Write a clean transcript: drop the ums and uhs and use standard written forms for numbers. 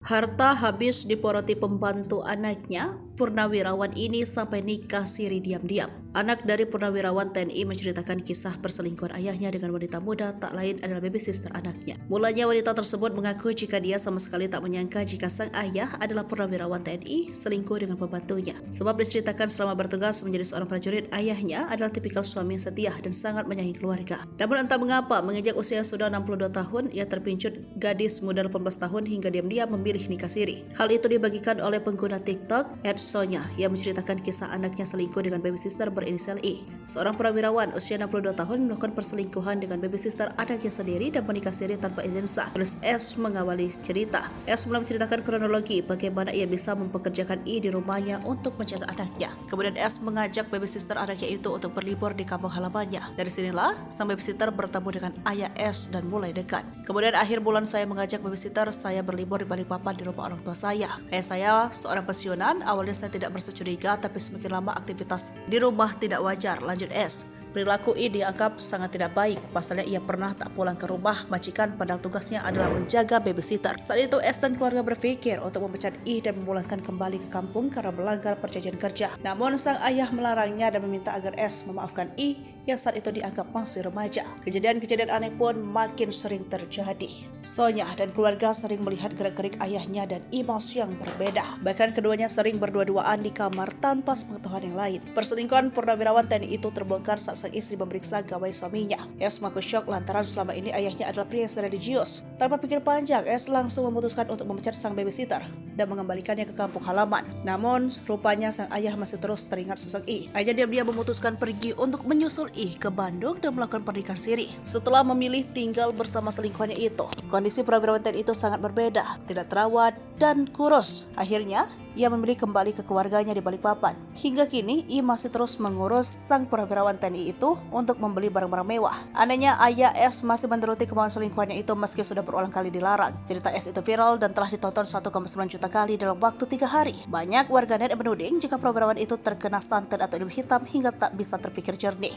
Harta habis diporoti pembantu anaknya, Purnawirawan ini sampai nikah siri diam-diam. Anak dari Purnawirawan TNI menceritakan kisah perselingkuhan ayahnya dengan wanita muda tak lain adalah baby sister anaknya. Mulanya wanita tersebut mengaku jika dia sama sekali tak menyangka jika sang ayah adalah Purnawirawan TNI selingkuh dengan pembantunya. Sebab diceritakan selama bertugas menjadi seorang prajurit, ayahnya adalah tipikal suami yang setia dan sangat menyayangi keluarga. Namun entah mengapa, menginjak usia sudah 62 tahun, ia terpincut gadis muda 18 tahun hingga diam-diam memilih nikah siri. Hal itu dibagikan oleh pengguna TikTok Sonya yang menceritakan kisah anaknya selingkuh dengan baby sister berinisial I. Seorang purnawirawan usia 62 tahun melakukan perselingkuhan dengan baby sister anaknya sendiri dan menikah siri tanpa izin sah. Tulis S mengawali cerita. S mulai menceritakan kronologi bagaimana ia bisa mempekerjakan I di rumahnya untuk menjaga anaknya. Kemudian S mengajak baby sister anaknya itu untuk berlibur di kampung halamannya. Dari sinilah sang baby sister bertemu dengan ayah S dan mulai dekat. Kemudian akhir bulan saya mengajak baby sister saya berlibur di Balikpapan di rumah orang tua saya. Ayah saya seorang pensiunan, awalnya saya tidak merasa curiga, tapi semakin lama aktivitas di rumah tidak wajar, lanjut S. Perilaku I dianggap sangat tidak baik, pasalnya ia pernah tak pulang ke rumah majikan padahal tugasnya adalah menjaga babysitter. Saat itu S dan keluarga berpikir untuk memecat I dan memulangkan kembali ke kampung karena melanggar perjanjian kerja. Namun sang ayah melarangnya dan meminta agar S memaafkan I yang saat itu dianggap masih remaja. Kejadian-kejadian aneh pun makin sering terjadi. Sonya dan keluarga sering melihat gerak-gerik ayahnya dan emosi yang berbeda. Bahkan keduanya sering berdua-duaan di kamar tanpa sepengetahuan yang lain. Perselingkuhan Purnawirawan TNI itu terbongkar saat sang istri memeriksa gawai suaminya. S mengaku syok lantaran selama ini ayahnya adalah pria yang religius. Tanpa pikir panjang, S langsung memutuskan untuk memecat sang babysitter dan mengembalikannya ke kampung halaman. Namun, rupanya sang ayah masih terus teringat sosok I. Ayahnya diam-diam memutuskan pergi untuk menyusul I ke Bandung dan melakukan pernikahan siri. Setelah memilih tinggal bersama selingkuhannya itu, kondisi Purnawirawan TNI itu sangat berbeda, tidak terawat dan kurus. Akhirnya, ia memilih kembali ke keluarganya di Balikpapan. Hingga kini, I masih terus mengurus sang Purnawirawan TNI itu untuk membeli barang-barang mewah. Anehnya, ayah S masih menuruti kemauan selingkuhannya itu meski sudah berulang kali dilarang. Cerita S itu viral dan telah ditonton 1,9 juta kali dalam waktu 3 hari. Banyak warganet yang menuding jika Purnawirawan itu terkena santet atau ilmu hitam hingga tak bisa terpikir jernih.